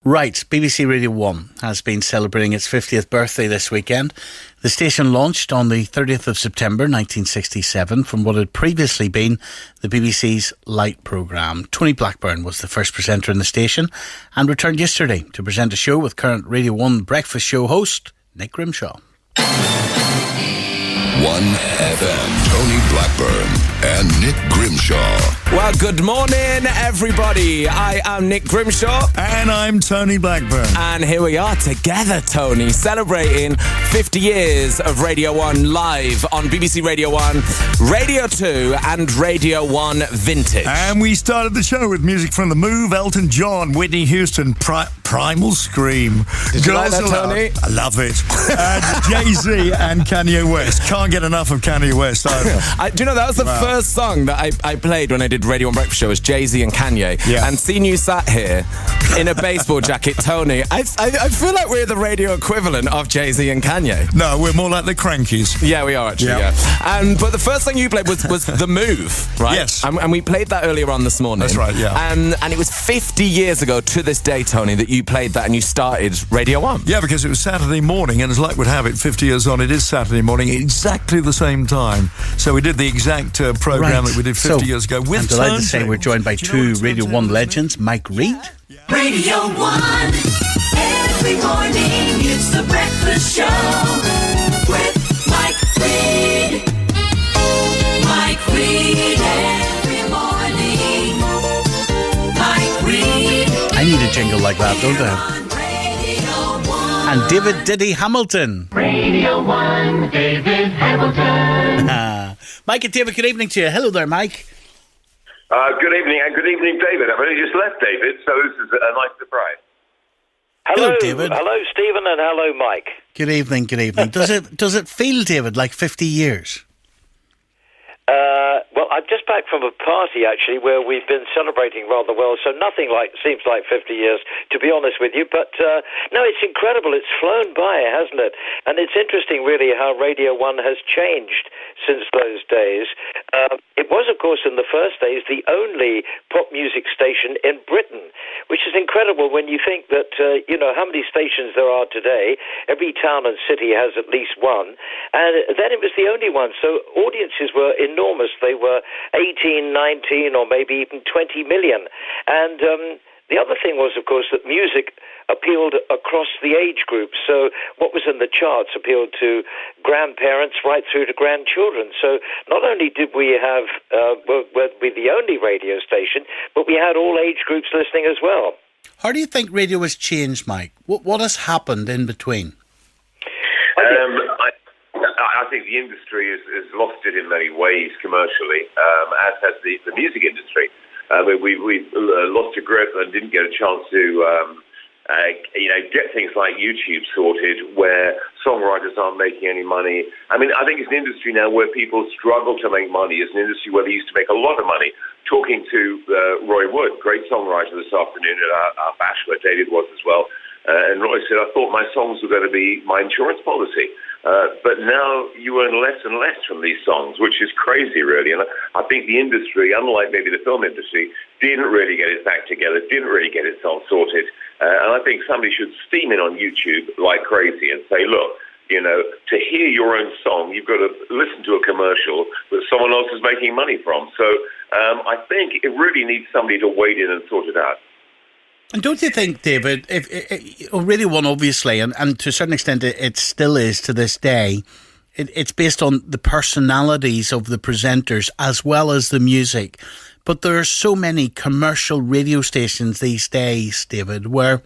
Right, BBC Radio 1 has been celebrating its 50th birthday this weekend. The station launched on the 30th of September 1967 from what had previously been the BBC's Light programme. Tony Blackburn was the first presenter in the station and returned yesterday to present a show with current Radio 1 breakfast show host Nick Grimshaw. 1FM, Tony Blackburn and Nick Grimshaw. Well, good morning, everybody. I am Nick Grimshaw. And I'm Tony Blackburn. And here we are together, Tony, celebrating 50 years of Radio 1 live on BBC Radio 1, Radio 2 and Radio 1 Vintage. And we started the show with music from The Move, Elton John, Whitney Houston, Primal Scream. Did you like that, Tony? I love it. Jay-Z and Kanye West. Can't get enough of Kanye West either. Do you know, that was the first song that I played when I did Radio 1 Breakfast Show, was Jay-Z and Kanye. Yeah. And seeing you sat here in a baseball jacket, Tony, I feel like we're the radio equivalent of Jay-Z and Kanye. No, we're more like the Crankies. Yeah, we are actually, yeah. But the first thing you played was The Move, right? Yes. And we played that earlier on this morning. That's right, yeah. And it was 50 years ago to this day, Tony, that you played that and you started Radio 1. Yeah, because it was Saturday morning, and as luck would have it, 50 years on, it is Saturday morning, exactly the same time. So we did the exact programme that we did 50 years ago with I'm delighted to say we're joined by two Radio 1 legends, Mike Reid. Radio 1, every morning it's the breakfast show with Mike Reid. Mike Reid, every morning. Mike Reid. I need a jingle like that, don't I? And David Diddy Hamilton. Radio 1, David Hamilton. Mike and David, good evening to you. Hello there, Mike. Good evening, and good evening, David. I've only just left, David, so this is a nice surprise. Hello, David. Hello, Stephen, and hello, Mike. Good evening, good evening. Does it feel, David, like 50 years? Well, I'm just back from a party, actually, where we've been celebrating rather well, so nothing seems like 50 years, to be honest with you. But, no, it's incredible. It's flown by, hasn't it? And it's interesting, really, how Radio 1 has changed since those days. It was, of course, in the first days, the only pop music station in Britain, which is incredible when you think that, how many stations there are today. Every town and city has at least one. And then it was the only one. So audiences were enormous. They were 18, 19, or maybe even 20 million. And the other thing was, of course, that music appealed across the age groups. So what was in the charts appealed to grandparents right through to grandchildren. So not only did we have, we're the only radio station, but we had all age groups listening as well. How do you think radio has changed, Mike? What has happened in between? I think the industry has lost it in many ways commercially, as has the music industry. We've lost a grip and didn't get a chance to get things like YouTube sorted, where songwriters aren't making any money. I mean, I think it's an industry now where people struggle to make money. It's an industry where they used to make a lot of money. Talking to Roy Wood, great songwriter this afternoon at our bash, where David was as well, and Roy said, I thought my songs were going to be my insurance policy. But now you earn less and less from these songs, which is crazy, really. And I think the industry, unlike maybe the film industry, didn't really get its act together, didn't really get itself sorted. And I think somebody should steam in on YouTube like crazy and say, look, to hear your own song, you've got to listen to a commercial that someone else is making money from. So I think it really needs somebody to wade in and sort it out. And don't you think, David, if Radio 1, obviously, and to a certain extent it still is to this day, it's based on the personalities of the presenters as well as the music. But there are so many commercial radio stations these days, David, where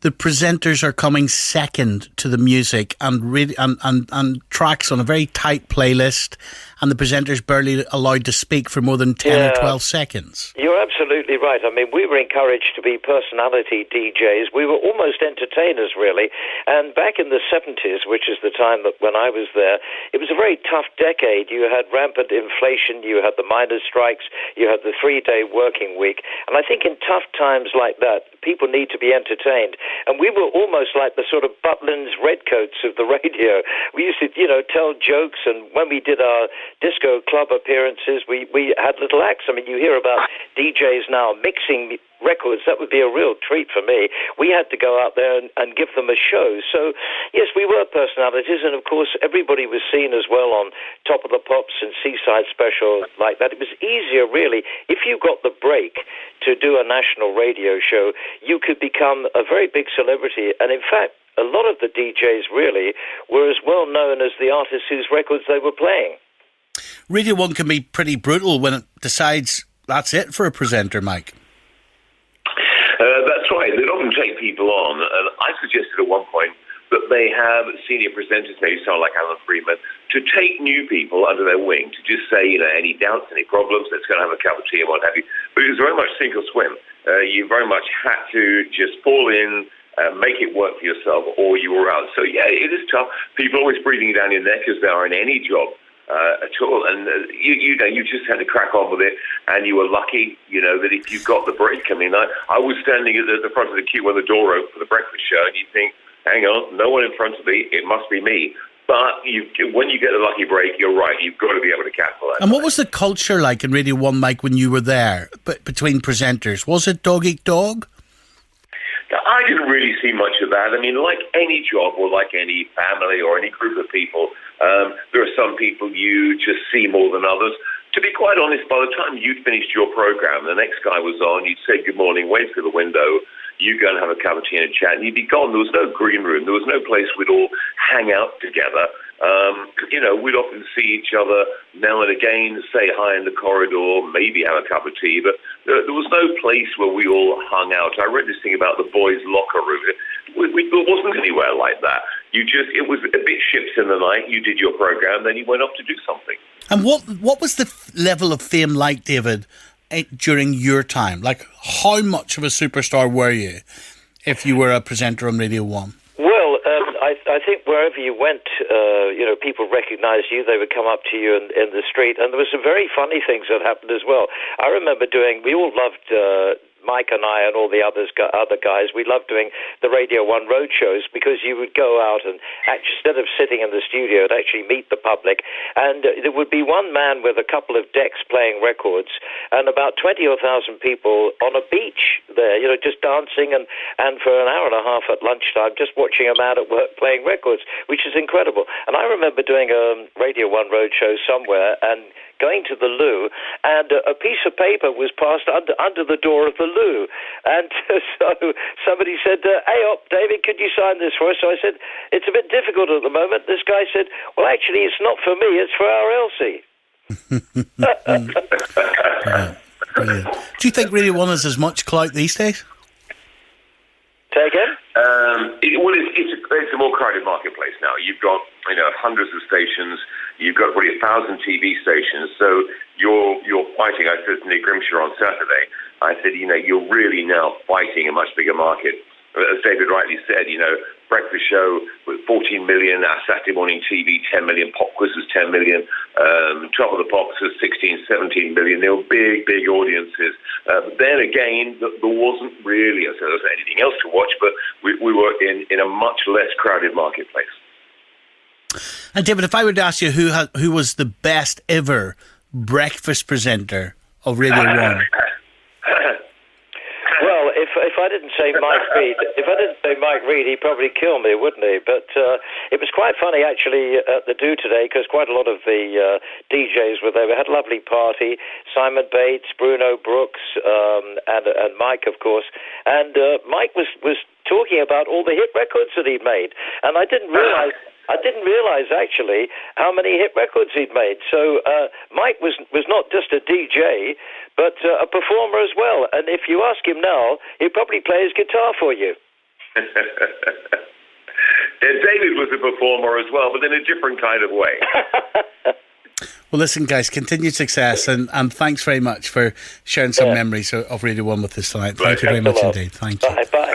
the presenters are coming second to the music and tracks on a very tight playlist, and the presenters barely allowed to speak for more than 10 or 12 seconds. You're absolutely right. I mean, we were encouraged to be personality DJs. We were almost entertainers, really. And back in the 70s, which is the time that when I was there, it was a very tough decade. You had rampant inflation, you had the miners' strikes, you had the 3-day working week. And I think in tough times like that, people need to be entertained. And we were almost like the sort of Butlin's redcoats of the radio. We used to, tell jokes, and when we did our disco club appearances, we had little acts. I mean, you hear about DJs now mixing records, that would be a real treat for me. We had to go out there and give them a show. So, yes, we were personalities, and of course, everybody was seen as well on Top of the Pops and Seaside Special like that. It was easier, really. If you got the break to do a national radio show, you could become a very big celebrity. And in fact, a lot of the DJs really were as well known as the artists whose records they were playing. Radio 1 can be pretty brutal when it decides that's it for a presenter, Mike. That's right. They'd often take people on, and I suggested at one point that they have senior presenters, maybe someone like Alan Freeman, to take new people under their wing, to just say, any doubts, any problems, let's go and have a cup of tea and what have you. But it was very much sink or swim. You very much had to just fall in, make it work for yourself, or you were out. So, yeah, it is tough. People are always breathing down your neck, as they are in any job at all. And, you just had to crack on with it, and you were lucky, that if you got the break. I mean, I was standing at the front of the queue when the door opened for the breakfast show, and you think, hang on, no one in front of me, it must be me. But when you get the lucky break, you're right, you've got to be able to capitalize. And what was the culture like in Radio 1, Mike, when you were there, between presenters? Was it dog eat dog? I didn't really see much of that. I mean, like any job or like any family or any group of people, there are some people you just see more than others. To be quite honest, by the time you'd finished your program, the next guy was on, you'd say good morning, wave through the window, you go and have a cup of tea and a chat, and you'd be gone. There was no green room. There was no place we'd all hang out together. We'd often see each other now and again, say hi in the corridor, maybe have a cup of tea, but there was no place where we all hung out. I read this thing about the boys' locker room. There wasn't anywhere like that. It was a bit ships in the night. You did your program, then you went off to do something. And what was the level of fame like, David, during your time? Like, how much of a superstar were you if you were a presenter on Radio 1? Well, I think wherever you went, people recognised you. They would come up to you in the street. And there were some very funny things that happened as well. I remember we all loved Mike and I and all the other guys, we loved doing the Radio 1 road shows because you would go out and instead of sitting in the studio, and actually meet the public. And there would be one man with a couple of decks playing records and about 20,000 people on a beach there, just dancing and for an hour and a half at lunchtime, just watching a man at work playing records, which is incredible. And I remember doing a Radio 1 road show somewhere and going to the loo, and a piece of paper was passed under the door of the loo. And so somebody said, hey, David, could you sign this for us? So I said, it's a bit difficult at the moment. This guy said, well, actually, it's not for me, it's for our Elsie. Brilliant. Do you think Radio 1 has as much clout these days? Say again? It's a more crowded marketplace now. You've got hundreds of stations. You've got probably 1,000 TV stations. So you're fighting. I said to Nick Grimshaw on Saturday, I said, you're really now fighting a much bigger market. As David rightly said, breakfast show with 14 million, our Saturday morning TV 10 million, pop quizzes 10 million, Top of the Pops was 16, 17 million. They were big, big audiences. But then again, there wasn't really there was anything else to watch, but we were in a much less crowded marketplace. And David, if I were to ask you who was the best ever breakfast presenter of Radio 1? Well, if I didn't say Mike Reid, he'd probably kill me, wouldn't he? But it was quite funny, actually, at the Do today, because quite a lot of the DJs were there. We had a lovely party. Simon Bates, Bruno Brooks, and Mike, of course. And Mike was talking about all the hit records that he'd made. And I didn't realise actually how many hit records he'd made. So Mike was not just a DJ, but a performer as well. And if you ask him now, he'd probably play his guitar for you. David was a performer as well, but in a different kind of way. Well, listen, guys, continued success, and thanks very much for sharing some memories of Radio 1 with us tonight. Thank you very much indeed. Thank you. Bye.